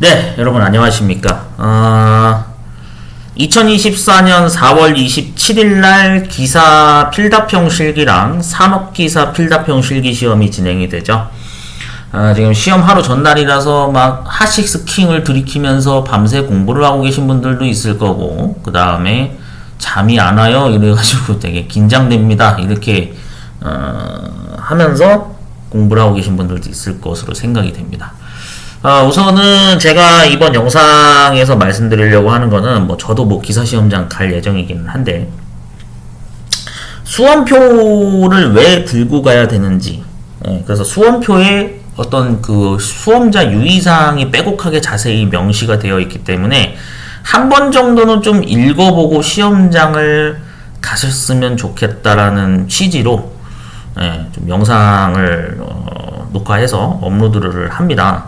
네, 여러분 안녕하십니까. 2024년 4월 27일 날 기사 필답형 실기랑 산업기사 필답형 실기 시험이 진행이 되죠. 지금 시험 하루 전날이라서 막 하식 스킹을 들이키면서 밤새 공부를 하고 계신 분들도 있을 거고, 그 다음에 잠이 안 와요 이래가지고 되게 긴장됩니다 이렇게 하면서 공부를 하고 계신 분들도 있을 것으로 생각이 됩니다. 우선은 제가 이번 영상에서 말씀드리려고 하는 거는 저도 기사시험장 갈 예정이긴 한데, 수험표를 왜 들고 가야 되는지, 그래서 수험표에 어떤 그 수험자 유의사항이 빼곡하게 자세히 명시가 되어 있기 때문에 한 번 정도는 좀 읽어보고 시험장을 가셨으면 좋겠다라는 취지로 좀 영상을 녹화해서 업로드를 합니다.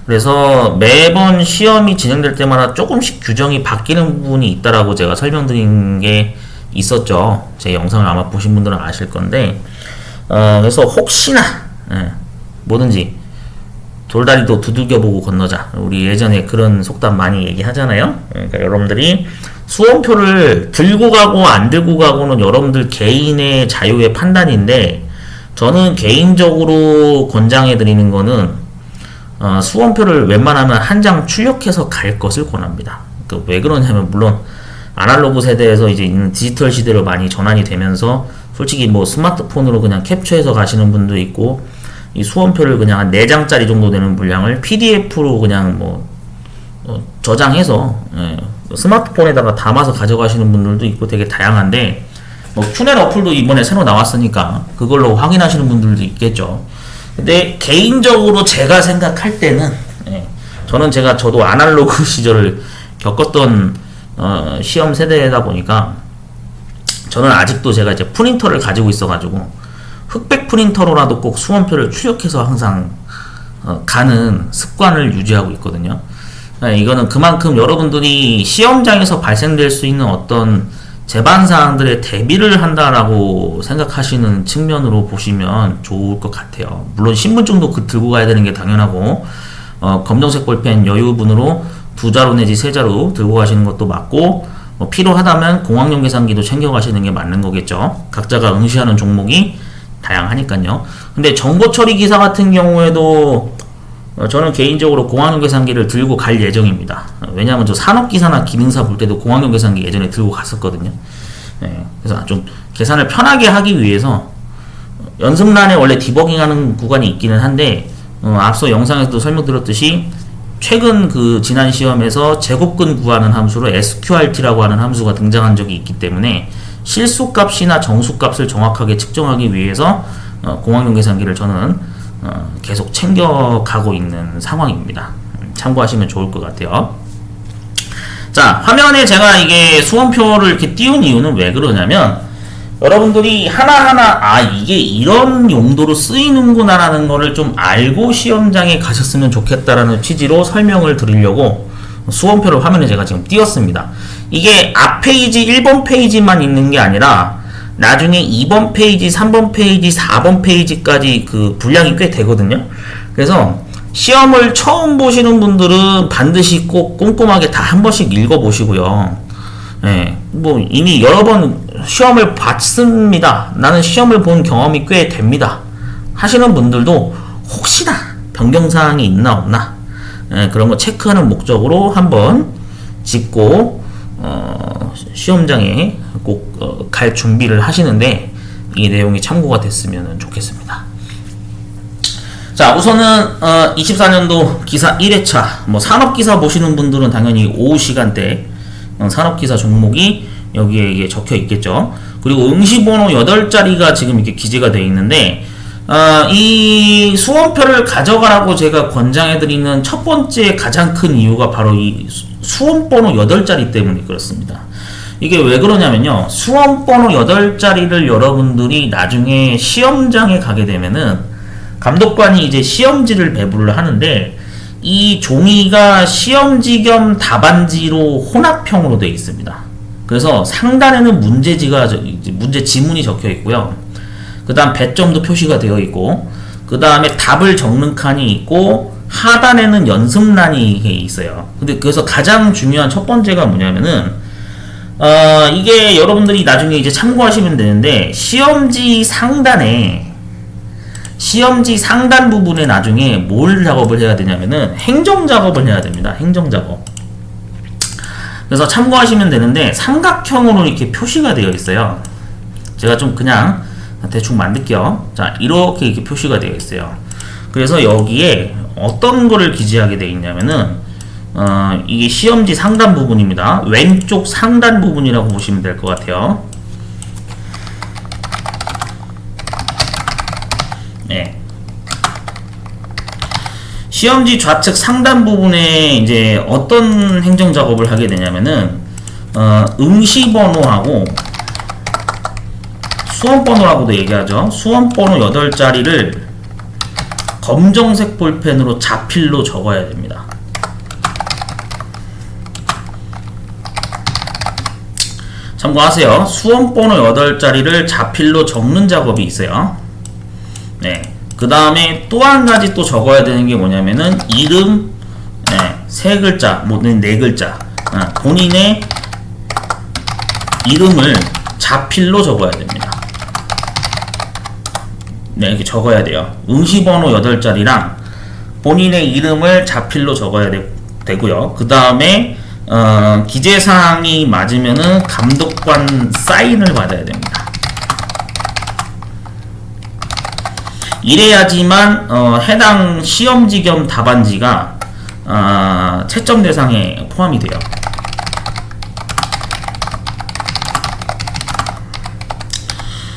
그래서 매번 시험이 진행될 때마다 조금씩 규정이 바뀌는 부분이 있다라고 제가 설명드린 게 있었죠. 제 영상을 아마 보신 분들은 아실 건데, 그래서 혹시나 뭐든지 돌다리도 두들겨보고 건너자, 우리 예전에 그런 속담 많이 얘기하잖아요. 그러니까 여러분들이 수험표를 들고 가고 안 들고 가고는 여러분들 개인의 자유의 판단인데, 저는 개인적으로 권장해 드리는 거는 수험표를 웬만하면 한 장 출력해서 갈 것을 권합니다. 왜 그러냐면, 물론 아날로그 세대에서 이제 있는 디지털 시대로 많이 전환이 되면서 솔직히 스마트폰으로 그냥 캡처해서 가시는 분도 있고, 이 수험표를 그냥 한 4장짜리 정도 되는 분량을 PDF로 그냥 저장해서 스마트폰에다가 담아서 가져가시는 분들도 있고 되게 다양한데, 큐넷 어플도 이번에 새로 나왔으니까 그걸로 확인하시는 분들도 있겠죠. 근데 개인적으로 제가 생각할 때는 저도 아날로그 시절을 겪었던 시험 세대다 보니까, 저는 아직도 제가 이제 프린터를 가지고 있어가지고 흑백 프린터로라도 꼭 수험표를 출력해서 항상 가는 습관을 유지하고 있거든요. 이거는 그만큼 여러분들이 시험장에서 발생될 수 있는 어떤 제반사항들에 대비를 한다라고 생각하시는 측면으로 보시면 좋을 것 같아요. 물론 신분증도 들고 가야 되는 게 당연하고, 검정색 볼펜 여유분으로 2자로 내지 3자로 들고 가시는 것도 맞고, 필요하다면 공학용 계산기도 챙겨 가시는 게 맞는 거겠죠. 각자가 응시하는 종목이 다양하니까요. 근데 정보 처리 기사 같은 경우에도 저는 개인적으로 공학용 계산기를 들고 갈 예정입니다. 왜냐하면 저 산업기사나 기능사 볼 때도 공학용 계산기 예전에 들고 갔었거든요. 그래서 좀 계산을 편하게 하기 위해서 연습란에 원래 디버깅하는 구간이 있기는 한데, 앞서 영상에서도 설명드렸듯이 최근 지난 시험에서 제곱근 구하는 함수로 SQRT라고 하는 함수가 등장한 적이 있기 때문에 실수값이나 정수값을 정확하게 측정하기 위해서 공학용 계산기를 저는 계속 챙겨가고 있는 상황입니다. 참고하시면 좋을 것 같아요. 자, 화면에 제가 이게 수험표를 이렇게 띄운 이유는 왜 그러냐면, 여러분들이 하나하나 이게 이런 용도로 쓰이는구나 라는 거를 좀 알고 시험장에 가셨으면 좋겠다라는 취지로 설명을 드리려고 수험표를 화면에 제가 지금 띄웠습니다. 이게 앞 페이지 1번 페이지만 있는 게 아니라 나중에 2번 페이지, 3번 페이지, 4번 페이지까지 분량이 꽤 되거든요. 그래서 시험을 처음 보시는 분들은 반드시 꼭 꼼꼼하게 다 한 번씩 읽어보시고요. 이미 여러 번 시험을 봤습니다, 나는 시험을 본 경험이 꽤 됩니다 하시는 분들도 혹시나 변경사항이 있나 없나 그런 거 체크하는 목적으로 한번 짚고 시험장에 꼭 갈 준비를 하시는데 이 내용이 참고가 됐으면 좋겠습니다. 자, 우선은 24년도 기사 1회차 산업기사 보시는 분들은 당연히 오후 시간대 산업기사 종목이 여기에 이게 적혀 있겠죠. 그리고 응시번호 8자리가 지금 이렇게 기재가 되어 있는데, 이 수험표를 가져가라고 제가 권장해드리는 첫 번째 가장 큰 이유가 바로 이 수험번호 8자리 때문에 그렇습니다. 이게 왜 그러냐면요, 수험번호 8자리를 여러분들이 나중에 시험장에 가게 되면은 감독관이 이제 시험지를 배부를 하는데, 이 종이가 시험지 겸 답안지로 혼합형으로 되어 있습니다. 그래서 상단에는 문제 지문이 적혀 있고요. 그 다음 배점도 표시가 되어 있고, 그 다음에 답을 적는 칸이 있고, 하단에는 연습란이 있어요. 근데 그래서 가장 중요한 첫 번째가 뭐냐면은 이게 여러분들이 나중에 이제 참고하시면 되는데 시험지 상단 부분에 나중에 뭘 작업을 해야 되냐면은 행정 작업을 해야 됩니다. 행정 작업. 그래서 참고하시면 되는데 삼각형으로 이렇게 표시가 되어 있어요. 제가 좀 그냥 대충 만들게요. 자, 이렇게 표시가 되어 있어요. 그래서 여기에 어떤 거를 기재하게 되어 있냐면은 이게 시험지 상단 부분입니다. 왼쪽 상단 부분이라고 보시면 될 것 같아요. 네. 시험지 좌측 상단 부분에 이제 어떤 행정 작업을 하게 되냐면은 응시번호하고 수험번호라고도 얘기하죠. 수험번호 8자리를 검정색 볼펜으로 자필로 적어야 됩니다. 참고하세요. 수험번호 8자리를 자필로 적는 작업이 있어요. 네. 그 다음에 또 한 가지 또 적어야 되는 게 뭐냐면은 이름, 네, 3글자, 모든 4글자, 본인의 이름을 자필로 적어야 됩니다. 네, 이렇게 적어야 돼요. 응시번호 8자리랑 본인의 이름을 자필로 적어야 되고요. 그 다음에 기재사항이 맞으면은 감독관 사인을 받아야 됩니다. 이래야지만 해당 시험지 겸 답안지가 채점 대상에 포함이 돼요.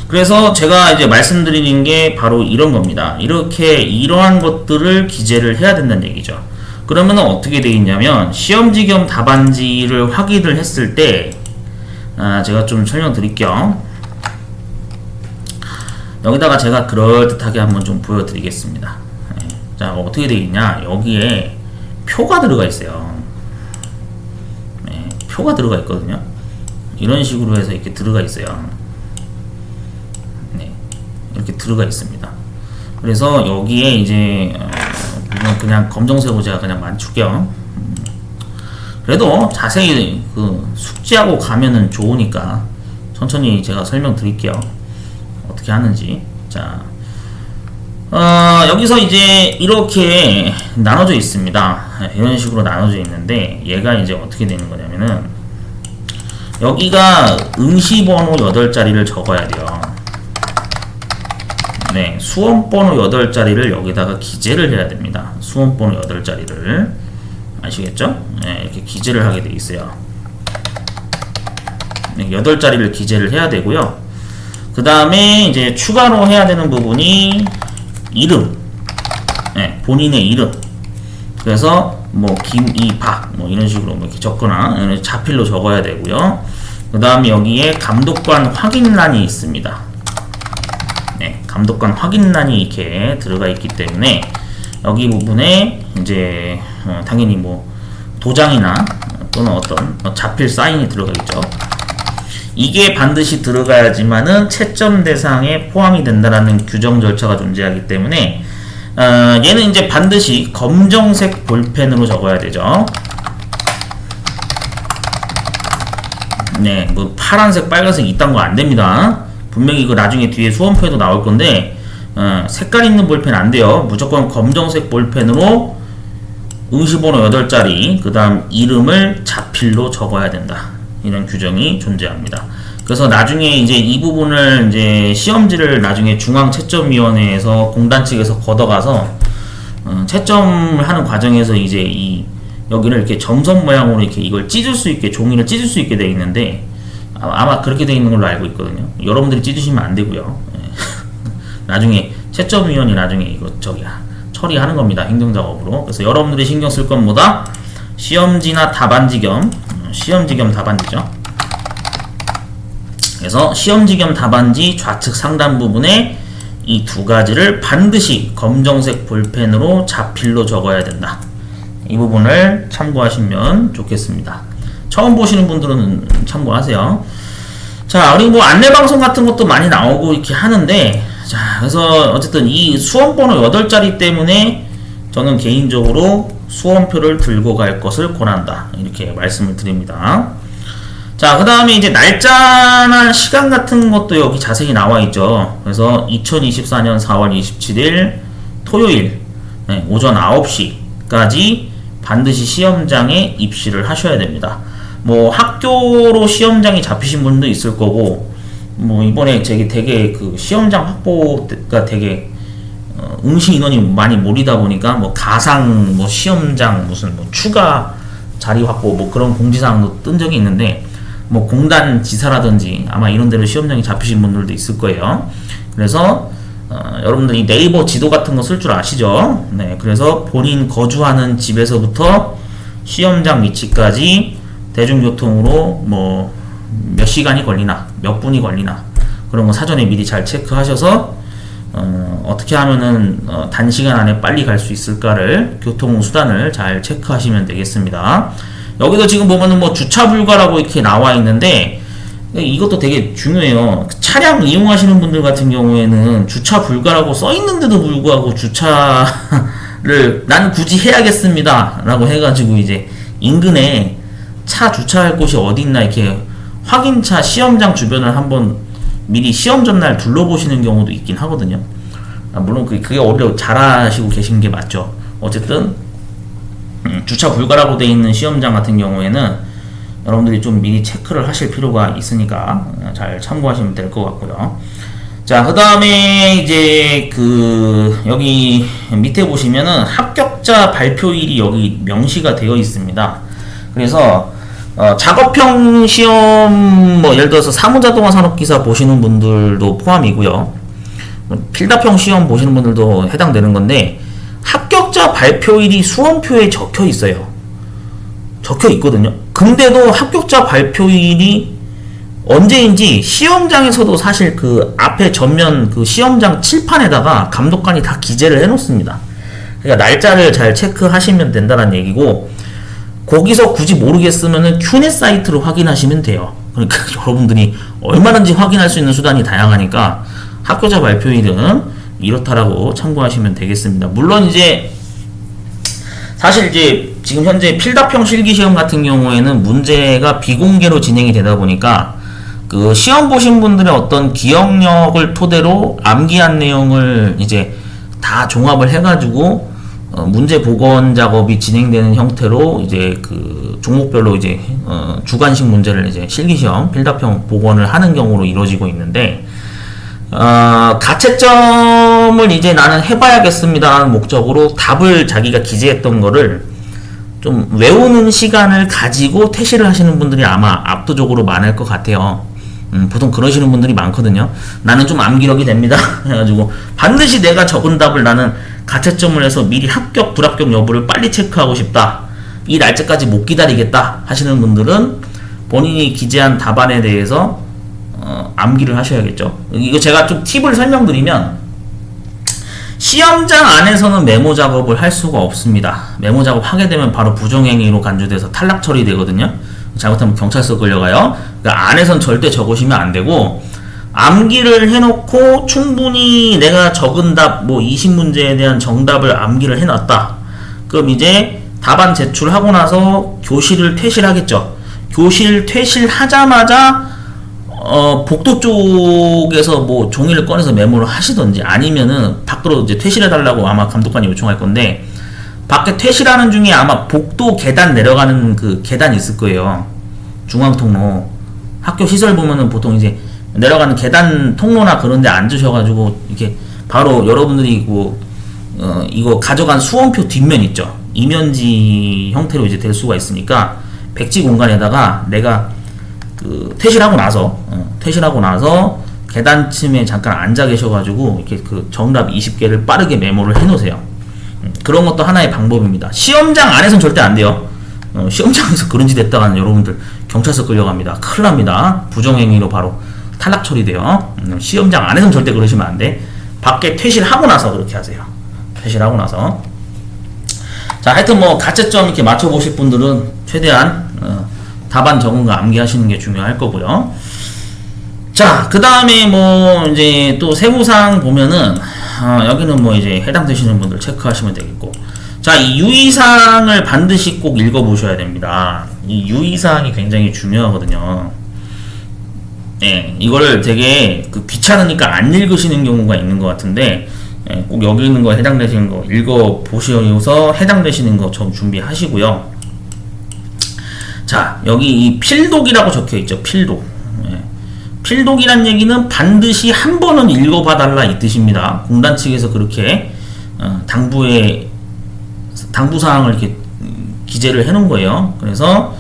그래서 제가 이제 말씀드리는 게 바로 이런 겁니다. 이러한 것들을 기재를 해야 된다는 얘기죠. 그러면 어떻게 되어 있냐면 시험지 겸 답안지를 확인을 했을 때 제가 좀 설명드릴게요. 여기다가 제가 그럴듯하게 한번 좀 보여드리겠습니다. 네. 자, 어떻게 되어 있냐? 여기에 표가 들어가 있어요. 네, 표가 들어가 있거든요. 이런 식으로 해서 이렇게 들어가 있어요. 네, 이렇게 들어가 있습니다. 그래서 여기에 이제 그냥 검정색으로 제가 그냥 맞출게요. 그래도 자세히 숙지하고 가면은 좋으니까 천천히 제가 설명드릴게요. 어떻게 하는지. 자, 여기서 이제 이렇게 나눠져 있습니다. 이런 식으로 나눠져 있는데 얘가 이제 어떻게 되는 거냐면은 여기가 응시번호 8자리를 적어야 돼요. 네, 수험번호 8자리를 여기다가 기재를 해야 됩니다. 수험번호 8자리를 아시겠죠? 네, 이렇게 기재를 하게 돼 있어요. 네, 8자리를 기재를 해야 되고요. 그 다음에 이제 추가로 해야 되는 부분이 이름, 네, 본인의 이름. 그래서 뭐 김이박 뭐 이런 식으로 뭐 이렇게 적거나 자필로 적어야 되고요. 그 다음에 여기에 감독관 확인란이 있습니다. 네, 감독관 확인란이 이렇게 들어가 있기 때문에 여기 부분에 이제 당연히 뭐 도장이나 또는 어떤 자필 사인이 들어가 있죠. 이게 반드시 들어가야지만은 채점 대상에 포함이 된다라는 규정 절차가 존재하기 때문에 얘는 이제 반드시 검정색 볼펜으로 적어야 되죠. 네, 뭐 파란색, 빨간색 이딴 거 안 됩니다. 분명히 이거 나중에 뒤에 수험표에도 나올 건데 색깔 있는 볼펜 안 돼요. 무조건 검정색 볼펜으로 응시번호 8자리, 그 다음 이름을 자필로 적어야 된다. 이런 규정이 존재합니다. 그래서 나중에 이제 이 부분을 이제 시험지를 나중에 중앙채점위원회에서 공단 측에서 걷어가서 채점을 하는 과정에서 이제 여기를 이렇게 점선 모양으로 이렇게 이걸 찢을 수 있게 종이를 찢을 수 있게 되어 있는데 아마 그렇게 되어 있는 걸로 알고 있거든요. 여러분들이 찢으시면 안 되고요. 나중에 채점위원이 나중에 이거 처리하는 겁니다. 행정작업으로. 그래서 여러분들이 신경 쓸 건 뭐다? 시험지나 답안지 겸 답안지죠. 그래서 시험지 겸 답안지 좌측 상단 부분에 이 두 가지를 반드시 검정색 볼펜으로 자필로 적어야 된다. 이 부분을 참고하시면 좋겠습니다. 처음 보시는 분들은 참고하세요. 자, 그리고 뭐 안내방송 같은 것도 많이 나오고 이렇게 하는데, 자, 그래서 어쨌든 이 수험번호 8자리 때문에 저는 개인적으로 수험표를 들고 갈 것을 권한다. 이렇게 말씀을 드립니다. 자, 그 다음에 이제 날짜나 시간 같은 것도 여기 자세히 나와 있죠. 그래서 2024년 4월 27일 토요일 오전 9시까지 반드시 시험장에 입시를 하셔야 됩니다. 뭐 학교로 시험장이 잡히신 분도 있을 거고, 뭐 이번에 되게 그 시험장 확보가 되게 응시 인원이 많이 몰리다 보니까 뭐 가상 뭐 시험장 무슨 뭐 추가 자리 확보 뭐 그런 공지사항도 뜬 적이 있는데, 뭐 공단 지사라든지 아마 이런 데로 시험장이 잡히신 분들도 있을 거예요. 그래서 여러분들이 네이버 지도 같은 거 쓸 줄 아시죠? 네, 그래서 본인 거주하는 집에서부터 시험장 위치까지 대중교통으로 뭐 몇 시간이 걸리나 몇 분이 걸리나 그런 거 사전에 미리 잘 체크하셔서 어떻게 하면은 단시간 안에 빨리 갈 수 있을까를 교통수단을 잘 체크하시면 되겠습니다. 여기도 지금 보면은 뭐 주차 불가라고 이렇게 나와 있는데 이것도 되게 중요해요. 차량 이용하시는 분들 같은 경우에는 주차 불가라고 써 있는데도 불구하고 주차를 난 굳이 해야겠습니다 라고 해가지고 이제 인근에 차 주차할 곳이 어디 있나 이렇게 확인차 시험장 주변을 한번 미리 시험 전날 둘러보시는 경우도 있긴 하거든요. 물론 그게 오히려 잘하시고 계신 게 맞죠. 어쨌든 주차 불가라고 되어 있는 시험장 같은 경우에는 여러분들이 좀 미리 체크를 하실 필요가 있으니까 잘 참고하시면 될 것 같고요. 자, 그 다음에 이제 여기 밑에 보시면은 합격자 발표일이 여기 명시가 되어 있습니다. 그래서 작업형 시험 뭐 예를 들어서 사무자동화 산업기사 보시는 분들도 포함이고요. 필답형 시험 보시는 분들도 해당되는 건데, 합격자 발표일이 수험표에 적혀 있어요. 적혀 있거든요. 근데도 합격자 발표일이 언제인지 시험장에서도 사실 그 앞에 전면 그 시험장 칠판에다가 감독관이 다 기재를 해 놓습니다. 그러니까 날짜를 잘 체크하시면 된다는 얘기고, 거기서 굳이 모르겠으면은 큐넷 사이트로 확인하시면 돼요. 그러니까 여러분들이 얼마든지 확인할 수 있는 수단이 다양하니까 합격자 발표일은 이렇다라고 참고하시면 되겠습니다. 물론 이제 사실 이제 지금 현재 필답형 실기시험 같은 경우에는 문제가 비공개로 진행이 되다 보니까 그 시험 보신 분들의 어떤 기억력을 토대로 암기한 내용을 이제 다 종합을 해가지고 문제 복원 작업이 진행되는 형태로 이제 그 종목별로 이제 주관식 문제를 이제 실기시험 필답형 복원을 하는 경우로 이루어지고 있는데, 가채점을 이제 나는 해봐야겠습니다라는 목적으로 답을 자기가 기재했던 거를 좀 외우는 시간을 가지고 퇴실을 하시는 분들이 아마 압도적으로 많을 것 같아요. 보통 그러시는 분들이 많거든요. 나는 좀 암기력이 됩니다. 해가지고 반드시 내가 적은 답을 나는 가채점을 해서 미리 합격, 불합격 여부를 빨리 체크하고 싶다. 이 날짜까지 못 기다리겠다 하시는 분들은 본인이 기재한 답안에 대해서 암기를 하셔야겠죠. 이거 제가 좀 팁을 설명드리면, 시험장 안에서는 메모 작업을 할 수가 없습니다. 메모 작업 하게 되면 바로 부정행위로 간주돼서 탈락 처리되거든요. 잘못하면 경찰서 끌려가요. 그러니까 안에선 절대 적으시면 안 되고, 암기를 해놓고 충분히 내가 적은 답 뭐 20문제에 대한 정답을 암기를 해놨다. 그럼 이제 답안 제출하고 나서 교실을 퇴실하겠죠. 교실 퇴실하자마자 복도 쪽에서 뭐 종이를 꺼내서 메모를 하시던지, 아니면은 밖으로 이제 퇴실해달라고 아마 감독관이 요청할 건데, 밖에 퇴실하는 중에 아마 복도 계단 내려가는 그 계단이 있을 거예요. 중앙통로. 학교 시설 보면은 보통 이제 내려가는 계단 통로나 그런 데 앉으셔가지고 이렇게 바로 여러분들이 이거 가져간 수험표 뒷면 있죠. 이면지 형태로 이제 될 수가 있으니까 백지 공간에다가 내가 퇴실하고 나서 계단쯤에 잠깐 앉아 계셔가지고 이렇게 그 정답 20개를 빠르게 메모를 해놓으세요. 그런 것도 하나의 방법입니다. 시험장 안에서는 절대 안 돼요. 시험장에서 그런 짓 했다가는 여러분들 경찰서 끌려갑니다. 큰일 납니다. 부정행위로 바로 탈락 처리돼요. 시험장 안에서는 절대 그러시면 안 돼. 밖에 퇴실하고 나서 그렇게 하세요. 퇴실하고 나서. 자, 하여튼 뭐 가채점 이렇게 맞춰보실 분들은 최대한 답안 적은 거 암기하시는 게 중요할 거고요. 자, 그 다음에 뭐 이제 또 세부사항 보면은 여기는 뭐 이제 해당되시는 분들 체크하시면 되겠고, 자, 이 유의사항을 반드시 꼭 읽어보셔야 됩니다. 이 유의사항이 굉장히 중요하거든요. 예, 이거를 되게 귀찮으니까 안 읽으시는 경우가 있는 것 같은데, 예, 꼭 여기 있는 거 해당되시는 거 읽어보셔서 해당되시는 거 좀 준비하시고요. 자, 여기 이 필독이라고 적혀있죠. 필독. 예. 필독이란 얘기는 반드시 한 번은 읽어봐달라 이 뜻입니다. 공단 측에서 그렇게 당부사항을 이렇게 기재를 해놓은 거예요. 그래서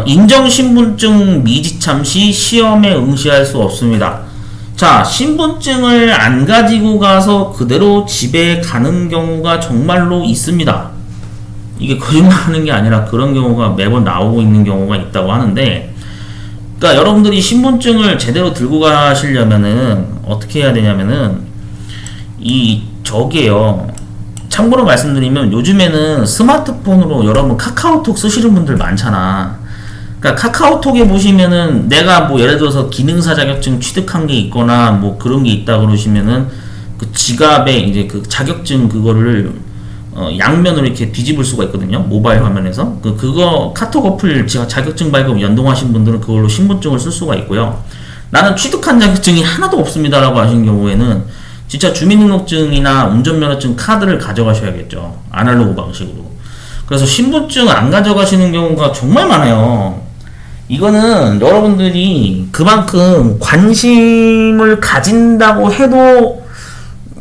인정신분증 미지참 시 시험에 응시할 수 없습니다. 자, 신분증을 안 가지고 가서 그대로 집에 가는 경우가 정말로 있습니다. 이게 거짓말하는 게 아니라 그런 경우가 매번 나오고 있는 경우가 있다고 하는데, 그러니까 여러분들이 신분증을 제대로 들고 가시려면은 어떻게 해야 되냐면은 저게요. 참고로 말씀드리면 요즘에는 스마트폰으로 여러분 카카오톡 쓰시는 분들 많잖아. 그러니까 카카오톡에 보시면은 내가 뭐 예를 들어서 기능사 자격증 취득한 게 있거나 뭐 그런 게 있다 그러시면은 그 지갑에 이제 그 자격증 그거를 양면으로 이렇게 뒤집을 수가 있거든요. 모바일 화면에서. 그거 카톡 어플 자격증 발급 연동하신 분들은 그걸로 신분증을 쓸 수가 있고요. 나는 취득한 자격증이 하나도 없습니다라고 하신 경우에는 진짜 주민등록증이나 운전면허증 카드를 가져가셔야겠죠. 아날로그 방식으로. 그래서 신분증 안 가져가시는 경우가 정말 많아요. 이거는 여러분들이 그만큼 관심을 가진다고 해도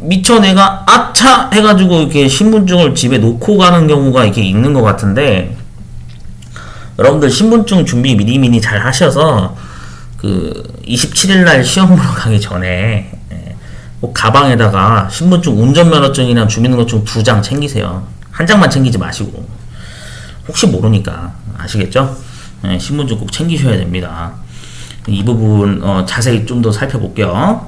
미처 내가 아차 해가지고 이렇게 신분증을 집에 놓고 가는 경우가 이렇게 있는 것 같은데, 여러분들 신분증 준비 미리미리 잘 하셔서 27일날 시험 보러 가기 전에 꼭 가방에다가 신분증 운전면허증이랑 주민등록증 2장 챙기세요. 한 장만 챙기지 마시고, 혹시 모르니까. 아시겠죠? 네, 신분증 꼭 챙기셔야 됩니다. 이 부분 자세히 좀 더 살펴볼게요.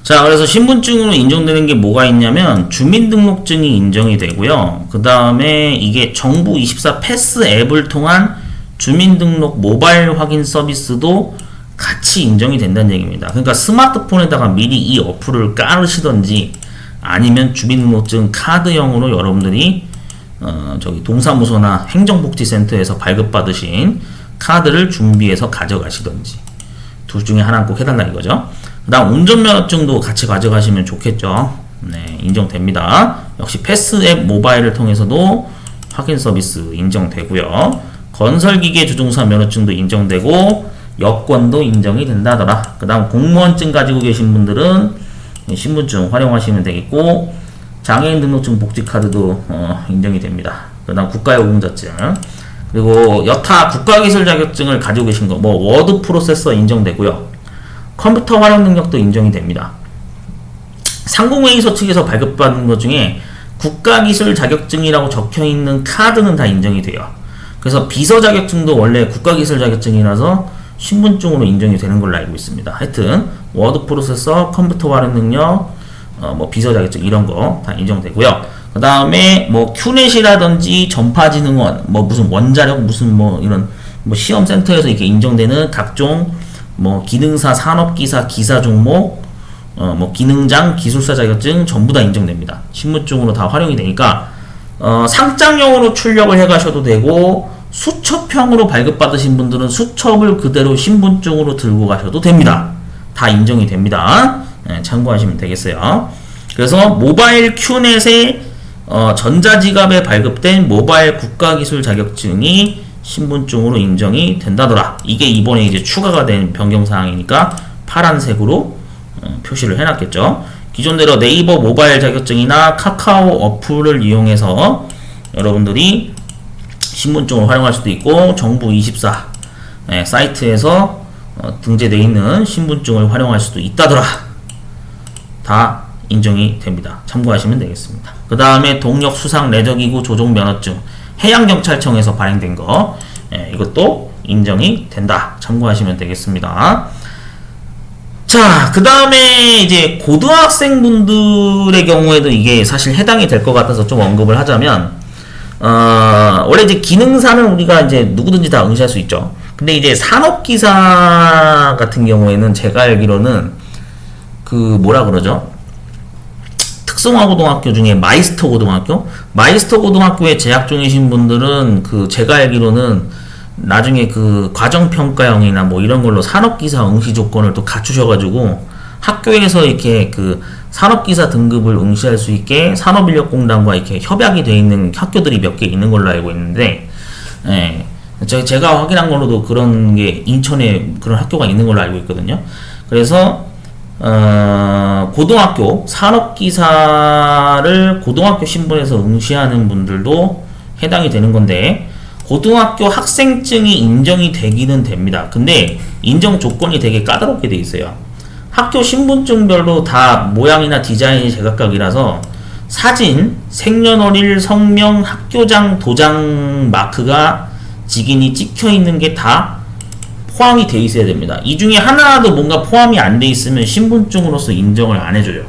자, 그래서 신분증으로 인정되는 게 뭐가 있냐면 주민등록증이 인정이 되고요. 그 다음에 이게 정부24 패스 앱을 통한 주민등록 모바일 확인 서비스도 같이 인정이 된다는 얘기입니다. 그러니까 스마트폰에다가 미리 이 어플을 깔으시던지 아니면 주민등록증 카드형으로 여러분들이 저기 동사무소나 행정복지센터에서 발급받으신 카드를 준비해서 가져가시던지 둘 중에 하나는 꼭 해달라 이거죠. 그 다음 운전면허증도 같이 가져가시면 좋겠죠. 네, 인정됩니다. 역시 패스앱 모바일을 통해서도 확인 서비스 인정되고요. 건설기계 주종사 면허증도 인정되고 여권도 인정이 된다더라. 그 다음 공무원증 가지고 계신 분들은 신분증 활용하시면 되겠고, 장애인 등록증 복지카드도 인정이 됩니다. 그 다음 국가요금자증, 그리고 여타 국가기술 자격증을 가지고 계신 거, 뭐 워드 프로세서 인정되고요. 컴퓨터 활용 능력도 인정이 됩니다. 상공회의소 측에서 발급받은 것 중에 국가기술 자격증이라고 적혀있는 카드는 다 인정이 돼요. 그래서 비서 자격증도 원래 국가기술 자격증이라서 신분증으로 인정이 되는 걸로 알고 있습니다. 하여튼 워드 프로세서, 컴퓨터 활용 능력, 뭐 비서 자격증 이런 거 다 인정되고요. 그 다음에 뭐 큐넷이라든지 전파진흥원, 뭐 무슨 원자력 무슨 뭐 이런 뭐 시험센터에서 이렇게 인정되는 각종 뭐 기능사, 산업기사, 기사 종목, 뭐 기능장, 기술사 자격증 전부 다 인정됩니다. 신분증으로 다 활용이 되니까 상장용으로 출력을 해가셔도 되고, 수첩형으로 발급받으신 분들은 수첩을 그대로 신분증으로 들고 가셔도 됩니다. 다 인정이 됩니다. 네, 참고하시면 되겠어요. 그래서 모바일 큐넷에 전자지갑에 발급된 모바일 국가기술 자격증이 신분증으로 인정이 된다더라. 이게 이번에 이제 추가가 된 변경사항이니까 파란색으로 표시를 해놨겠죠. 기존대로 네이버 모바일 자격증이나 카카오 어플을 이용해서 여러분들이 신분증을 활용할 수도 있고, 정부24 사이트에서 등재되어 있는 신분증을 활용할 수도 있다더라. 다 인정이 됩니다. 참고하시면 되겠습니다. 그 다음에 동력 수상 레저기구 조종 면허증 해양경찰청에서 발행된 거, 이것도 인정이 된다. 참고하시면 되겠습니다. 자, 그 다음에 이제 고등학생분들의 경우에도 이게 사실 해당이 될 것 같아서 좀 언급을 하자면, 원래 이제 기능사는 우리가 이제 누구든지 다 응시할 수 있죠. 근데 이제 산업기사 같은 경우에는 제가 알기로는 뭐라 그러죠? 특성화고등학교 중에 마이스터 고등학교? 마이스터 고등학교에 재학 중이신 분들은 그 제가 알기로는 나중에 그 과정평가형이나 뭐 이런 걸로 산업기사 응시 조건을 또 갖추셔가지고 학교에서 이렇게 그 산업기사 등급을 응시할 수 있게 산업인력공단과 이렇게 협약이 되어 있는 학교들이 몇 개 있는 걸로 알고 있는데, 예. 제가 확인한 걸로도 그런 게 인천에 그런 학교가 있는 걸로 알고 있거든요. 그래서 고등학교 산업기사를 고등학교 신분에서 응시하는 분들도 해당이 되는 건데, 고등학교 학생증이 인정이 되기는 됩니다. 근데 인정 조건이 되게 까다롭게 돼 있어요. 학교 신분증별로 다 모양이나 디자인이 제각각이라서 사진, 생년월일, 성명, 학교장, 도장 마크가 직인이 찍혀 있는 게 다 포함이 돼 있어야 됩니다. 이 중에 하나라도 뭔가 포함이 안 돼 있으면 신분증으로서 인정을 안 해줘요,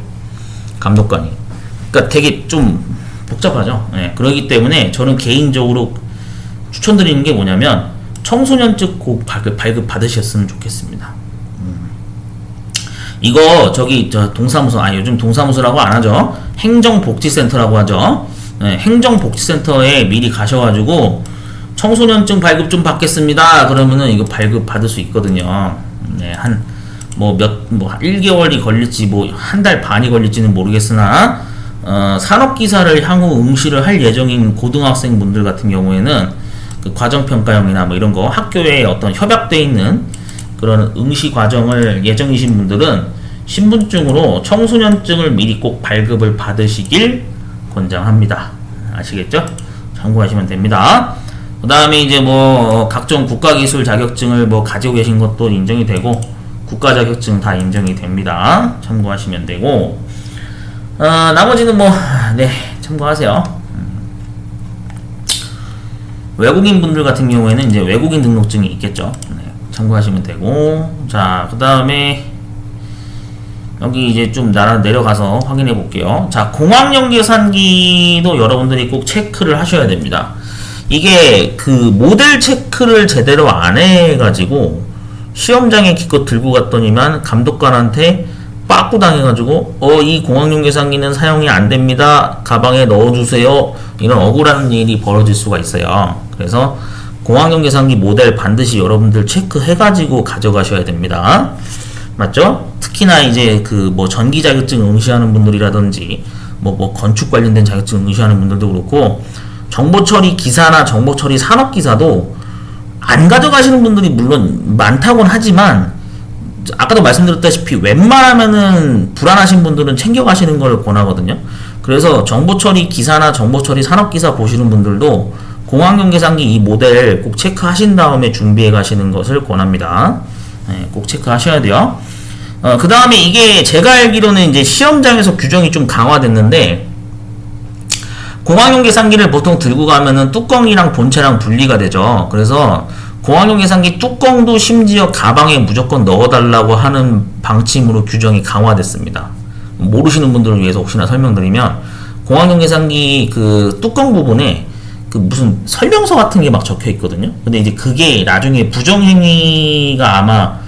감독관이. 그러니까 되게 좀 복잡하죠. 네, 그렇기 때문에 저는 개인적으로 추천드리는 게 뭐냐면 청소년증 꼭 발급 받으셨으면 좋겠습니다. 이거 저기 저 동사무소, 요즘 동사무소라고 안 하죠. 행정복지센터라고 하죠. 네, 행정복지센터에 미리 가셔가지고 청소년증 발급 좀 받겠습니다. 그러면은 이거 발급 받을 수 있거든요. 네, 한 1개월이 걸릴지 한 달 반이 걸릴지는 모르겠으나 산업기사를 향후 응시를 할 예정인 고등학생분들 같은 경우에는 그 과정평가형이나 뭐 이런 거 학교에 어떤 협약돼 있는 그런 응시 과정을 예정이신 분들은 신분증으로 청소년증을 미리 꼭 발급을 받으시길 권장합니다. 아시겠죠? 참고하시면 됩니다. 그 다음에 이제 각종 국가기술 자격증을 가지고 계신 것도 인정이 되고, 국가 자격증 다 인정이 됩니다. 참고하시면 되고, 나머지는 네, 참고하세요. 외국인 분들 같은 경우에는 이제 외국인 등록증이 있겠죠. 네, 참고하시면 되고, 자, 그 다음에 여기 이제 좀 내려가서 확인해 볼게요. 자, 공학용 계산기도 여러분들이 꼭 체크를 하셔야 됩니다. 이게 그 모델 체크를 제대로 안 해가지고 시험장에 기껏 들고 갔더니만 감독관한테 빠꾸 당해가지고 이 공학용 계산기는 사용이 안 됩니다, 가방에 넣어주세요, 이런 억울한 일이 벌어질 수가 있어요. 그래서 공학용 계산기 모델 반드시 여러분들 체크해가지고 가져가셔야 됩니다. 맞죠? 특히나 이제 그 전기 자격증 응시하는 분들이라든지 건축 관련된 자격증 응시하는 분들도 그렇고, 정보처리 기사나 정보처리 산업기사도 안 가져가시는 분들이 물론 많다곤 하지만, 아까도 말씀드렸다시피 웬만하면은 불안하신 분들은 챙겨가시는 걸 권하거든요. 그래서 정보처리 기사나 정보처리 산업기사 보시는 분들도 공학용 계산기 이 모델 꼭 체크하신 다음에 준비해 가시는 것을 권합니다. 네, 꼭 체크하셔야 돼요. 그 다음에 이게 제가 알기로는 이제 시험장에서 규정이 좀 강화됐는데, 공학용 계산기를 보통 들고 가면은 뚜껑이랑 본체랑 분리가 되죠. 그래서 공학용 계산기 뚜껑도 심지어 가방에 무조건 넣어달라고 하는 방침으로 규정이 강화됐습니다. 모르시는 분들을 위해서 혹시나 설명드리면, 공학용 계산기 그 뚜껑 부분에 그 무슨 설명서 같은 게 막 적혀 있거든요. 근데 이제 그게 나중에 부정행위가 아마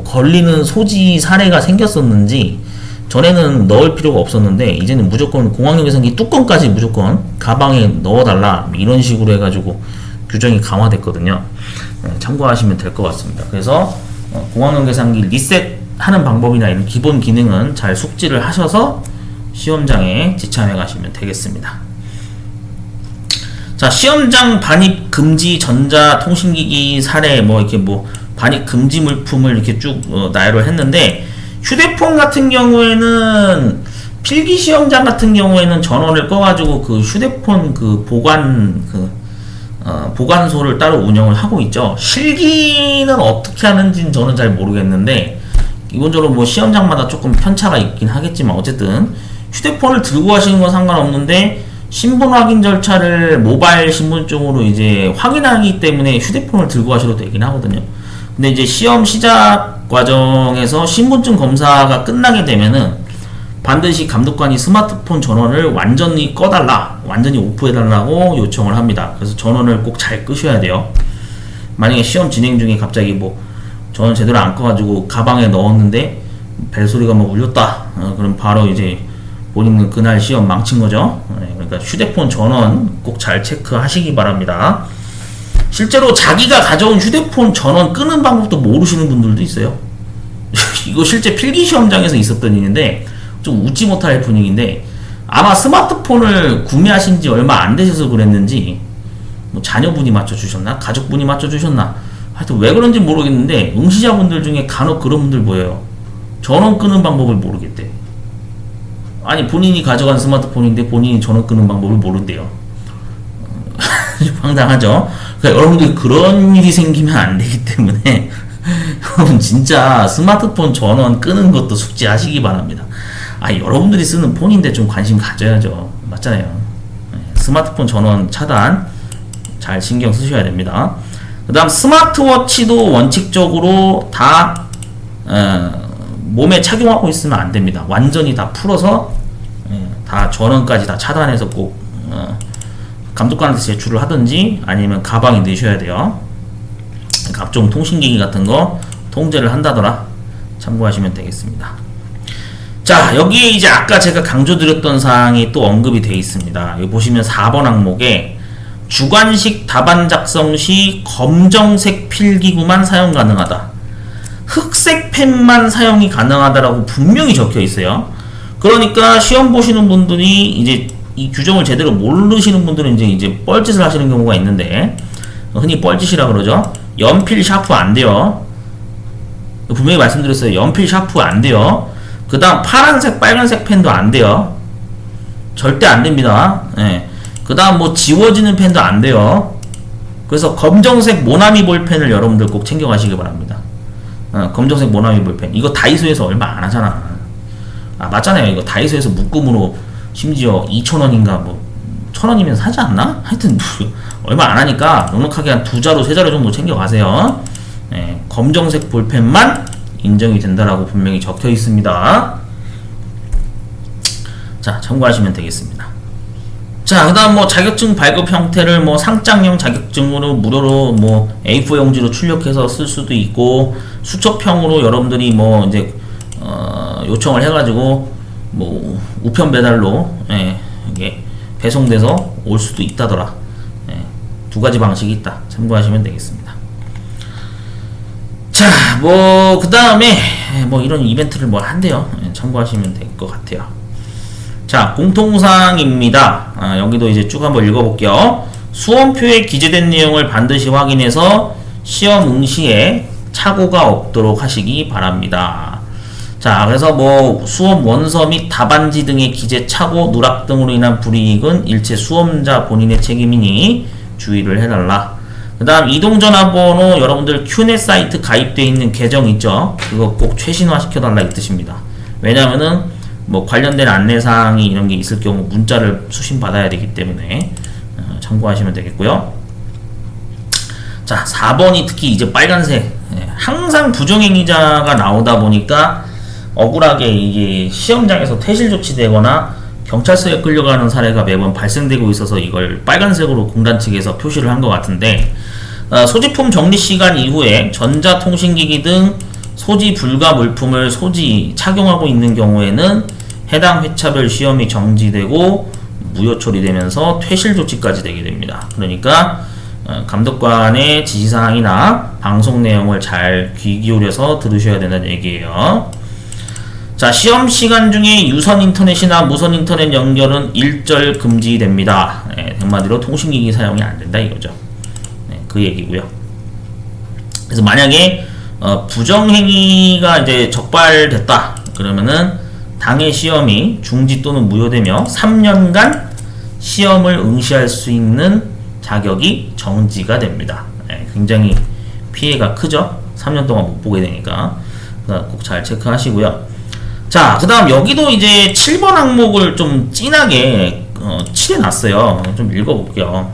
걸리는 소지 사례가 생겼었는지, 전에는 넣을 필요가 없었는데 이제는 무조건 공학용 계산기 뚜껑까지 무조건 가방에 넣어달라, 이런 식으로 해가지고 규정이 강화됐거든요. 네, 참고하시면 될 것 같습니다. 그래서 공학용 계산기 리셋하는 방법이나 이런 기본 기능은 잘 숙지를 하셔서 시험장에 지참해 가시면 되겠습니다. 자, 시험장 반입 금지 전자통신기기 사례 반입 금지 물품을 이렇게 쭉 나열을 했는데, 휴대폰 같은 경우에는 필기 시험장 같은 경우에는 전원을 꺼가지고 그 휴대폰 그 보관소를 따로 운영을 하고 있죠. 실기는 어떻게 하는지는 저는 잘 모르겠는데, 기본적으로 시험장마다 조금 편차가 있긴 하겠지만, 어쨌든 휴대폰을 들고 가시는 건 상관없는데 신분 확인 절차를 모바일 신분증으로 이제 확인하기 때문에 휴대폰을 들고 가셔도 되긴 하거든요. 근데 이제 시험 시작 과정에서 신분증 검사가 끝나게 되면은 반드시 감독관이 스마트폰 전원을 완전히 꺼달라, 완전히 오프해달라고 요청을 합니다. 그래서 전원을 꼭 잘 끄셔야 돼요. 만약에 시험 진행 중에 갑자기 전원 제대로 안 꺼가지고 가방에 넣었는데 벨소리가 울렸다, 그럼 바로 이제 본인은 그날 시험 망친 거죠. 그러니까 휴대폰 전원 꼭 잘 체크하시기 바랍니다. 실제로 자기가 가져온 휴대폰 전원 끄는 방법도 모르시는 분들도 있어요. 이거 실제 필기 시험장에서 있었던 일인데 좀 웃지 못할 분위기인데, 아마 스마트폰을 구매하신 지 얼마 안 되셔서 그랬는지 뭐 자녀분이 맞춰주셨나 가족분이 맞춰주셨나 하여튼 왜 그런지 모르겠는데 응시자분들 중에 간혹 그런 분들 보여요. 전원 끄는 방법을 모르겠대. 아니 본인이 가져간 스마트폰인데 본인이 전원 끄는 방법을 모른대요. 황당하죠. 그러니까 여러분들 그런 일이 생기면 안 되기 때문에 여러분 진짜 스마트폰 전원 끄는 것도 숙지하시기 바랍니다. 여러분들이 쓰는 폰인데 좀 관심 가져야죠. 맞잖아요. 스마트폰 전원 차단 잘 신경 쓰셔야 됩니다. 그 다음 스마트워치도 원칙적으로 다 몸에 착용하고 있으면 안 됩니다. 완전히 다 풀어서 다 전원까지 다 차단해서 꼭 감독관한테 제출을 하든지 아니면 가방에 넣으셔야 돼요. 각종 통신기기 같은 거 통제를 한다더라 참고하시면 되겠습니다. 자, 여기에 이제 아까 제가 강조드렸던 사항이 또 언급이 되어 있습니다. 여기 보시면 4번 항목에 주관식 답안 작성 시 검정색 필기구만 사용 가능하다. 흑색 펜만 사용이 가능하다라고 분명히 적혀 있어요. 그러니까 시험 보시는 분들이 이제 이 규정을 제대로 모르시는 분들은 이제 뻘짓을 하시는 경우가 있는데, 흔히 뻘짓이라 그러죠. 연필 샤프 안 돼요. 분명히 말씀드렸어요. 연필 샤프 안 돼요. 그 다음 파란색 빨간색 펜도 안 돼요. 절대 안 됩니다. 그 다음 뭐 지워지는 펜도 안 돼요. 그래서 검정색 모나미 볼펜을 여러분들 꼭 챙겨 가시기 바랍니다. 검정색 모나미 볼펜 이거 다이소에서 얼마 안 하잖아. 맞잖아요. 이거 다이소에서 묶음으로 심지어 2,000원인가 뭐 1,000원이면 사지 않나? 하여튼 얼마 안 하니까 넉넉하게 한 2자루 3자루 정도 챙겨 가세요. 검정색 볼펜만 인정이 된다라고 분명히 적혀 있습니다. 자, 참고하시면 되겠습니다. 자, 그 다음 뭐 자격증 발급 형태를 뭐 상장형 자격증으로 무료로 뭐 A4 용지로 출력해서 쓸 수도 있고, 수첩형으로 여러분들이 뭐 이제 요청을 해가지고 뭐 우편 배달로 이게 배송돼서 올 수도 있다더라. 두 가지 방식이 있다. 참고하시면 되겠습니다. 자, 뭐 그 다음에 뭐 이런 이벤트를 뭐 한대요. 참고하시면 될 것 같아요. 자, 공통사항입니다. 여기도 이제 쭉 한번 읽어볼게요. 수험표에 기재된 내용을 반드시 확인해서 시험 응시에 착오가 없도록 하시기 바랍니다. 자, 그래서 뭐 수험 원서 및 답안지 등의 기재 착오, 누락 등으로 인한 불이익은 일체 수험자 본인의 책임이니 주의를 해달라. 그 다음 이동전화번호 여러분들 큐넷 사이트 가입되어 있는 계정 있죠? 그거 꼭 최신화 시켜달라 이 뜻입니다. 왜냐면은 뭐 관련된 안내사항이 이런 게 있을 경우 문자를 수신 받아야 되기 때문에 참고하시면 되겠고요. 자, 4번이 특히 이제 빨간색, 항상 부정행위자가 나오다 보니까 억울하게 이게 시험장에서 퇴실 조치되거나 경찰서에 끌려가는 사례가 매번 발생되고 있어서 이걸 빨간색으로 공단 측에서 표시를 한 것 같은데, 소지품 정리 시간 이후에 전자통신기기 등 소지 불가 물품을 착용하고 있는 경우에는 해당 회차별 시험이 정지되고 무효 처리되면서 퇴실 조치까지 되게 됩니다. 그러니까 감독관의 지시사항이나 방송 내용을 잘 귀 기울여서 들으셔야 된다는 얘기예요. 자, 시험 시간 중에 유선 인터넷이나 무선 인터넷 연결은 일절 금지됩니다. 한마디로 통신기기 사용이 안 된다 이거죠. 그 얘기고요. 그래서 만약에 부정행위가 이제 적발됐다 그러면은 당해 시험이 중지 또는 무효되며 3년간 시험을 응시할 수 있는 자격이 정지가 됩니다. 굉장히 피해가 크죠. 3년 동안 못 보게 되니까 꼭 잘 체크하시고요. 자, 그 다음 여기도 이제 7번 항목을 좀 진하게 칠해놨어요. 좀 읽어볼게요.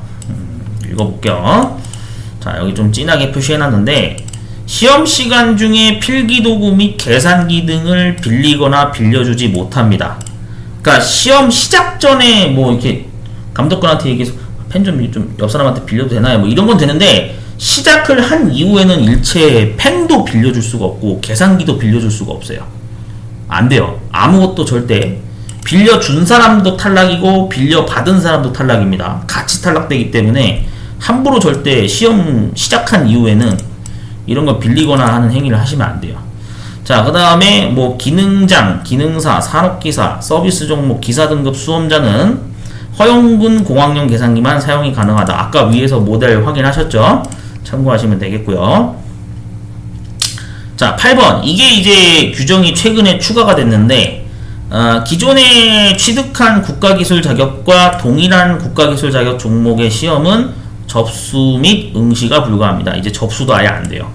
자, 여기 좀 진하게 표시해놨는데, 시험 시간 중에 필기도구 및 계산기 등을 빌리거나 빌려주지 못합니다. 그러니까 시험 시작 전에 뭐 이렇게 감독관한테 얘기해서 펜 좀 옆 사람한테 빌려도 되나요? 뭐 이런 건 되는데, 시작을 한 이후에는 일체 펜도 빌려줄 수가 없고 계산기도 빌려줄 수가 없어요. 안 돼요. 아무것도 절대 빌려준 사람도 탈락이고 빌려받은 사람도 탈락입니다. 같이 탈락되기 때문에 함부로 절대 시험 시작한 이후에는 이런 거 빌리거나 하는 행위를 하시면 안 돼요. 자, 그 다음에 뭐 기능장, 기능사, 산업기사, 서비스 종목, 기사 등급 수험자는 허용군 공학용 계산기만 사용이 가능하다. 아까 위에서 모델 확인하셨죠? 참고하시면 되겠고요. 자, 8번. 이게 이제 규정이 최근에 추가가 됐는데 기존에 취득한 국가기술 자격과 동일한 국가기술 자격 종목의 시험은 접수 및 응시가 불가합니다. 이제 접수도 아예 안 돼요.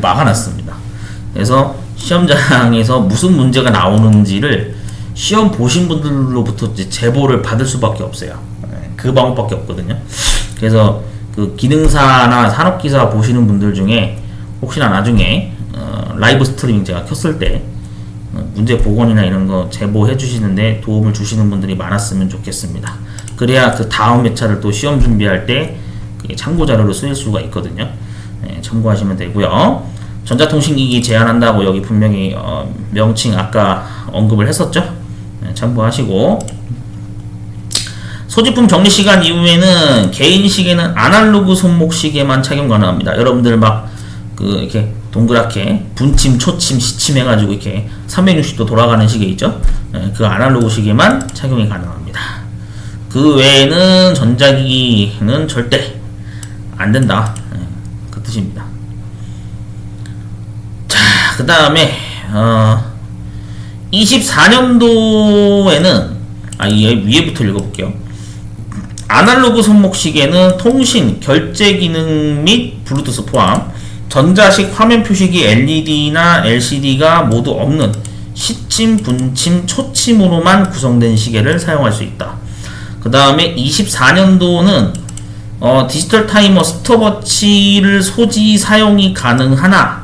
막아놨습니다. 그래서 시험장에서 무슨 문제가 나오는지를 시험 보신 분들로부터 이제 제보를 받을 수밖에 없어요. 그 방법밖에 없거든요. 그래서 그 기능사나 산업기사 보시는 분들 중에 혹시나 나중에 라이브 스트리밍 제가 켰을 때 문제 복원이나 이런 거 제보해 주시는데 도움을 주시는 분들이 많았으면 좋겠습니다. 그래야 그 다음 회차를 또 시험 준비할 때 그게 참고 자료로 쓰일 수가 있거든요. 참고하시면 되고요. 전자통신기기 제한한다고 여기 분명히 명칭 아까 언급을 했었죠. 참고하시고, 소지품 정리시간 이후에는 개인 시계는 아날로그 손목 시계만 착용 가능합니다. 여러분들 막 이렇게 동그랗게 분침, 초침, 시침 해가지고 이렇게 360도 돌아가는 시계 있죠? 그 아날로그 시계만 착용이 가능합니다. 그 외에는 전자기기는 절대 안 된다. 그 뜻입니다. 자, 그 다음에 24년도에는 위에부터 읽어볼게요. 아날로그 손목시계는 통신, 결제 기능 및 블루투스 포함, 전자식 화면 표시기 LED나 LCD가 모두 없는 시침, 분침, 초침으로만 구성된 시계를 사용할 수 있다. 그 다음에 24년도는 디지털 타이머 스톱워치를 소지 사용이 가능하나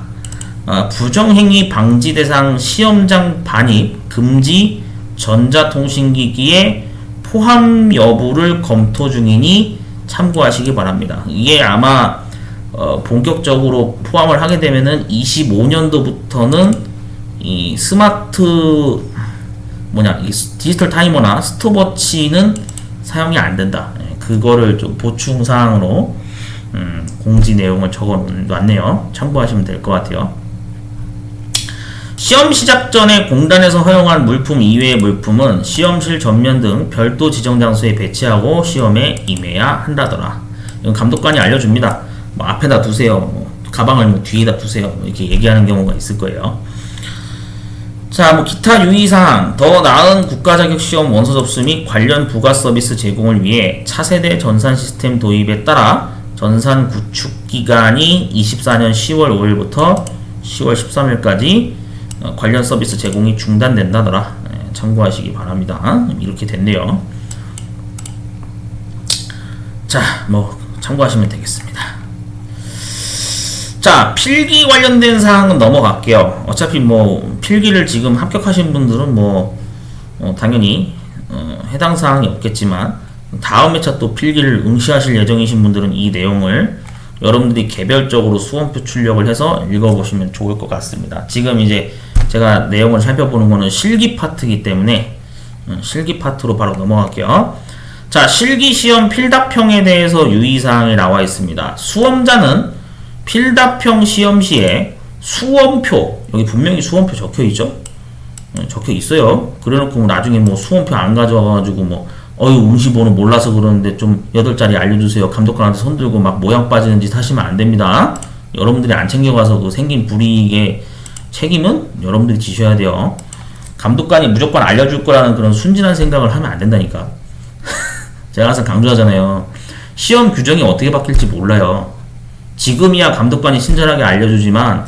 부정행위 방지 대상 시험장 반입 금지 전자통신기기의 포함 여부를 검토 중이니 참고하시기 바랍니다. 이게 아마 본격적으로 포함을 하게 되면은 25년도부터는 이 스마트 이 디지털 타이머나 스톱워치는 사용이 안 된다. 그거를 좀 보충 사항으로 공지 내용을 적어 놨네요. 참고하시면 될 것 같아요. 시험 시작 전에 공단에서 허용한 물품 이외의 물품은 시험실 전면 등 별도 지정 장소에 배치하고 시험에 임해야 한다더라. 이건 감독관이 알려줍니다. 뭐 앞에다 두세요. 뭐 가방을 뭐 뒤에다 두세요. 이렇게 얘기하는 경우가 있을 거예요. 자, 뭐 기타 유의사항, 더 나은 국가자격시험 원서 접수 및 관련 부가 서비스 제공을 위해 차세대 전산 시스템 도입에 따라 전산 구축 기간이 24년 10월 5일부터 10월 13일까지 관련 서비스 제공이 중단된다더라. 참고하시기 바랍니다. 이렇게 됐네요. 자, 뭐 참고하시면 되겠습니다. 자, 필기 관련된 사항은 넘어갈게요. 어차피 뭐 필기를 지금 합격하신 분들은 당연히 해당 사항이 없겠지만 다음 회차 또 필기를 응시하실 예정이신 분들은 이 내용을 여러분들이 개별적으로 수험표 출력을 해서 읽어보시면 좋을 것 같습니다. 지금 이제 제가 내용을 살펴보는 거는 실기 파트이기 때문에 실기 파트로 바로 넘어갈게요. 자, 실기시험 필답형에 대해서 유의사항이 나와 있습니다. 수험자는 필답형 시험 시에 수험표, 여기 분명히 수험표 적혀있죠? 적혀있어요. 그래놓고 나중에 수험표 안 가져와가지고 응시번호 몰라서 그러는데 좀 8자리 알려주세요. 감독관한테 손들고 막 모양 빠지는 짓 하시면 안 됩니다. 여러분들이 안 챙겨가서 그 생긴 불이익의 책임은 여러분들이 지셔야 돼요. 감독관이 무조건 알려줄 거라는 그런 순진한 생각을 하면 안 된다니까. 제가 항상 강조하잖아요. 시험 규정이 어떻게 바뀔지 몰라요. 지금이야 감독관이 친절하게 알려주지만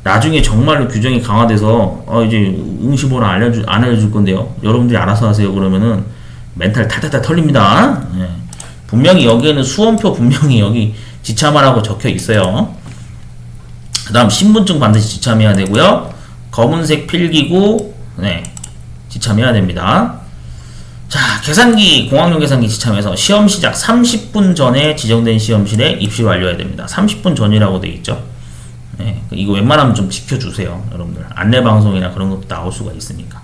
나중에 정말로 규정이 강화돼서 이제 응시번호 안 알려줄 건데요. 여러분들이 알아서 하세요. 그러면은 멘탈 탈탈탈 털립니다. 분명히 여기에는 수험표 분명히 여기 지참하라고 적혀 있어요. 그 다음 신분증 반드시 지참해야 되고요. 검은색 필기구 지참해야 됩니다. 자, 계산기, 공학용 계산기 지참해서 시험 시작 30분 전에 지정된 시험실에 입실 완료해야 됩니다. 30분 전이라고 되어 있죠. 이거 웬만하면 좀 지켜주세요. 여러분들 안내방송이나 그런 것도 나올 수가 있으니까.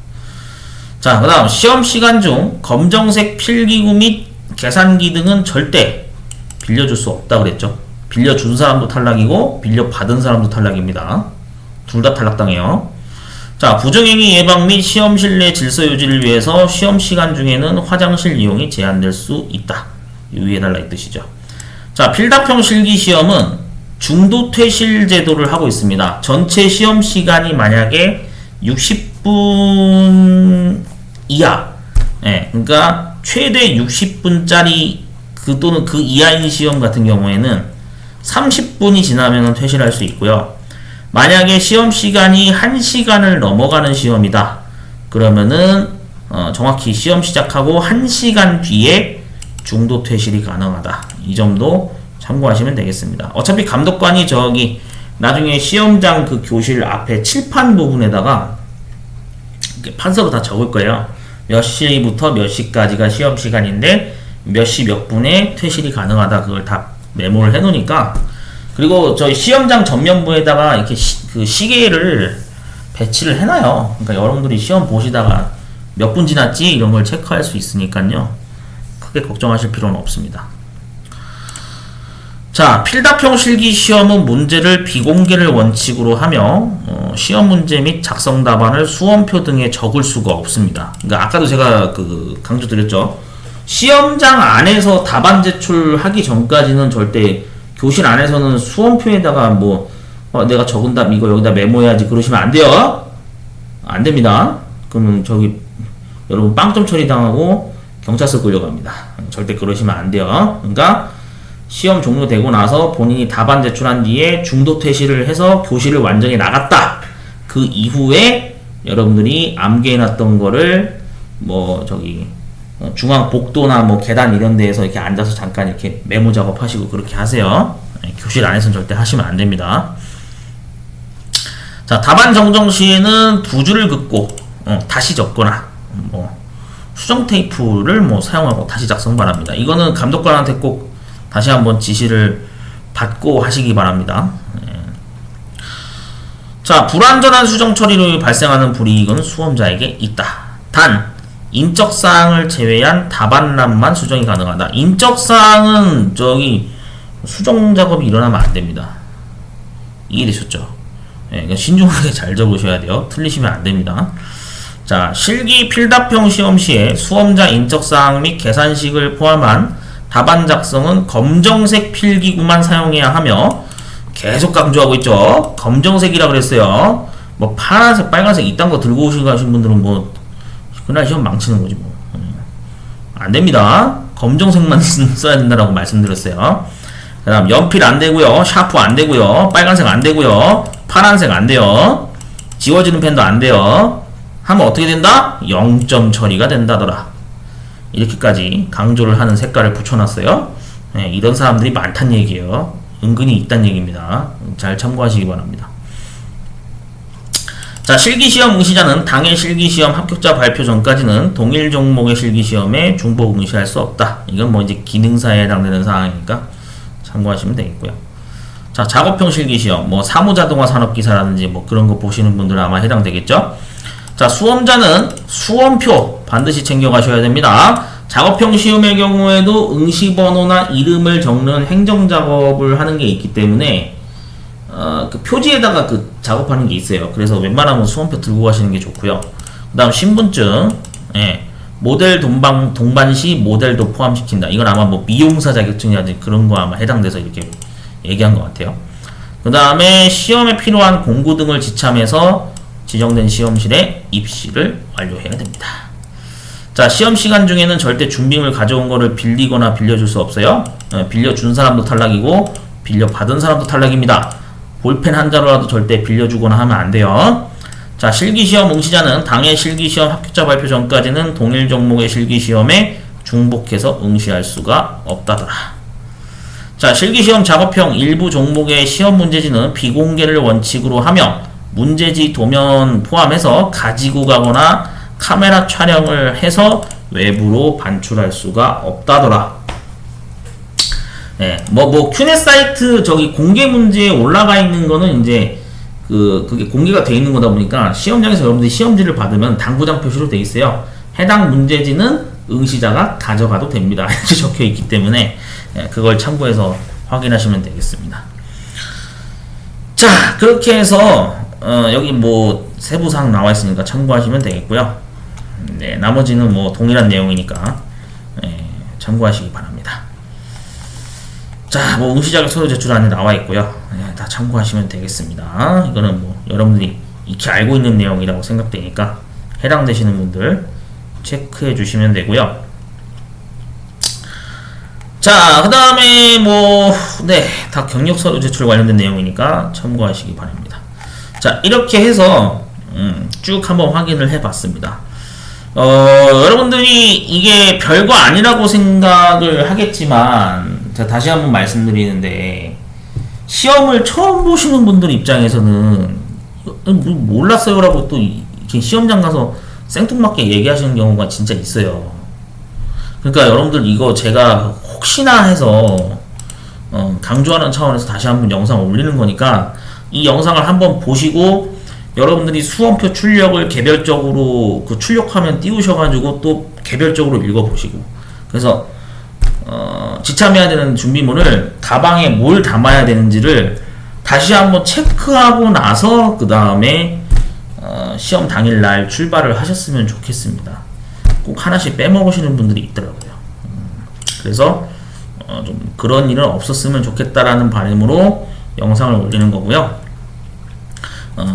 자, 그 다음 시험 시간 중 검정색 필기구 및 계산기 등은 절대 빌려줄 수 없다 그랬죠. 빌려준 사람도 탈락이고 빌려받은 사람도 탈락입니다. 둘 다 탈락당해요. 자, 부정행위 예방 및 시험실 내 질서 유지를 위해서 시험 시간 중에는 화장실 이용이 제한될 수 있다. 유의해달라 이 뜻이죠. 자, 필답형 실기시험은 중도 퇴실 제도를 하고 있습니다. 전체 시험 시간이 만약에 60분 이하, 그러니까 최대 60분짜리 또는 그 이하인 시험 같은 경우에는 30분이 지나면 퇴실할 수 있고요. 만약에 시험 시간이 1시간을 넘어가는 시험이다. 그러면은 정확히 시험 시작하고 1시간 뒤에 중도 퇴실이 가능하다. 이 점도 참고하시면 되겠습니다. 어차피 감독관이 저기 나중에 시험장 그 교실 앞에 칠판 부분에다가 판서로 다 적을 거예요. 몇 시부터 몇 시까지가 시험 시간인데 몇 시 몇 분에 퇴실이 가능하다. 그걸 다 메모를 해 놓으니까. 그리고 저희 시험장 전면부에다가 이렇게 그 시계를 배치를 해놔요. 그러니까 여러분들이 시험 보시다가 몇 분 지났지 이런 걸 체크할 수 있으니까요. 크게 걱정하실 필요는 없습니다. 자, 필답형 실기시험은 문제를 비공개를 원칙으로 하며 시험 문제 및 작성 답안을 수험표 등에 적을 수가 없습니다. 그러니까 아까도 제가 강조드렸죠. 시험장 안에서 답안 제출하기 전까지는 절대 교실 안에서는 수험표에다가 내가 적은 답 이거 여기다 메모해야지 그러시면 안 돼요. 안 됩니다. 그러면 저기 여러분 빵점 처리 당하고 경찰서 끌려갑니다. 절대 그러시면 안 돼요. 그러니까 시험 종료되고 나서 본인이 답안 제출한 뒤에 중도 퇴실을 해서 교실을 완전히 나갔다. 그 이후에 여러분들이 암기해놨던 거를 중앙 복도나 계단 이런 데에서 이렇게 앉아서 잠깐 이렇게 메모 작업하시고 그렇게 하세요. 교실 안에서는 절대 하시면 안 됩니다. 자, 답안 정정 시에는 두 줄을 긋고 다시 적거나 수정 테이프를 사용하고 다시 작성 바랍니다. 이거는 감독관한테 꼭 다시 한번 지시를 받고 하시기 바랍니다. 자, 불완전한 수정 처리로 발생하는 불이익은 수험자에게 있다. 단 인적사항을 제외한 답안란만 수정이 가능하다. 인적사항은 수정 작업이 일어나면 안 됩니다. 이해되셨죠? 그러니까 신중하게 잘 적으셔야 돼요. 틀리시면 안 됩니다. 자, 실기 필답형 시험 시에 수험자 인적사항 및 계산식을 포함한 답안 작성은 검정색 필기구만 사용해야 하며, 계속 강조하고 있죠. 검정색이라 그랬어요. 파란색, 빨간색 이딴 거 들고 오신 분들은 그날 시험 망치는 거지 안 됩니다. 검정색만 써야 된다라고 말씀드렸어요. 그 다음 연필 안 되고요. 샤프 안 되고요. 빨간색 안 되고요. 파란색 안 돼요. 지워지는 펜도 안 돼요. 하면 어떻게 된다? 0점 처리가 된다더라. 이렇게까지 강조를 하는 색깔을 붙여놨어요. 이런 사람들이 많단 얘기예요. 은근히 있단 얘기입니다. 잘 참고하시기 바랍니다. 자, 실기시험 응시자는 당일 실기시험 합격자 발표 전까지는 동일 종목의 실기시험에 중복 응시할 수 없다. 이건 이제 기능사에 해당되는 사항이니까 참고하시면 되겠고요. 자, 작업형 실기시험, 사무자동화 산업기사라든지 그런 거 보시는 분들은 아마 해당되겠죠? 자, 수험자는 수험표 반드시 챙겨가셔야 됩니다. 작업형 시험의 경우에도 응시번호나 이름을 적는 행정작업을 하는 게 있기 때문에 그 표지에다가 작업하는 게 있어요. 그래서 웬만하면 수험표 들고 가시는 게 좋고요. 그 다음 신분증, 모델 동반시 모델도 포함시킨다. 이건 아마 미용사 자격증이라든지 그런 거 아마 해당돼서 이렇게 얘기한 것 같아요. 그 다음에 시험에 필요한 공구 등을 지참해서 지정된 시험실에 입시를 완료해야 됩니다. 자, 시험 시간 중에는 절대 준비물 가져온 거를 빌리거나 빌려줄 수 없어요. 빌려준 사람도 탈락이고 빌려받은 사람도 탈락입니다. 볼펜 한 자루라도 절대 빌려주거나 하면 안 돼요. 자, 실기시험 응시자는 당해 실기시험 합격자 발표 전까지는 동일 종목의 실기시험에 중복해서 응시할 수가 없다더라. 자, 실기시험 작업형 일부 종목의 시험 문제지는 비공개를 원칙으로 하며 문제지 도면 포함해서 가지고 가거나 카메라 촬영을 해서 외부로 반출할 수가 없다더라. 큐넷 사이트 공개 문제에 올라가 있는 거는 이제 그게 공개가 돼 있는 거다 보니까 시험장에서 여러분들이 시험지를 받으면 당구장 표시로 돼 있어요. 해당 문제지는 응시자가 가져가도 됩니다. 이렇게 적혀 있기 때문에 그걸 참고해서 확인하시면 되겠습니다. 자, 그렇게 해서 여기 뭐 세부사항 나와 있으니까 참고하시면 되겠고요. 네, 나머지는 뭐 동일한 내용이니까 참고하시기 바랍니다. 자, 뭐 응시자격 서류 제출 안에 나와 있고요. 다 참고하시면 되겠습니다. 이거는 뭐 여러분들이 익히 알고 있는 내용이라고 생각되니까 해당되시는 분들 체크해 주시면 되고요. 자, 그 다음에 다 경력 서류 제출 관련된 내용이니까 참고하시기 바랍니다. 자, 이렇게 해서 쭉 한번 확인을 해 봤습니다. 여러분들이 이게 별거 아니라고 생각을 하겠지만 제가 다시 한번 말씀드리는데, 시험을 처음 보시는 분들 입장에서는 몰랐어요 라고 또 이렇게 시험장 가서 생뚱맞게 얘기하시는 경우가 진짜 있어요. 그러니까 여러분들 이거 제가 혹시나 해서 강조하는 차원에서 다시 한번 영상 올리는 거니까 이 영상을 한번 보시고 여러분들이 수험표 출력을 개별적으로 그 출력화면 띄우셔가지고 또 개별적으로 읽어보시고, 그래서 지참해야 되는 준비물을 가방에 뭘 담아야 되는지를 다시 한번 체크하고 나서 그 다음에 시험 당일날 출발을 하셨으면 좋겠습니다. 꼭 하나씩 빼먹으시는 분들이 있더라고요. 그래서 좀 그런 일은 없었으면 좋겠다라는 바람으로 영상을 올리는 거고요.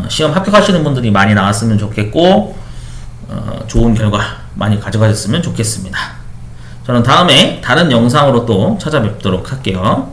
시험 합격하시는 분들이 많이 나왔으면 좋겠고 좋은 결과 많이 가져가셨으면 좋겠습니다. 저는 다음에 다른 영상으로 또 찾아뵙도록 할게요.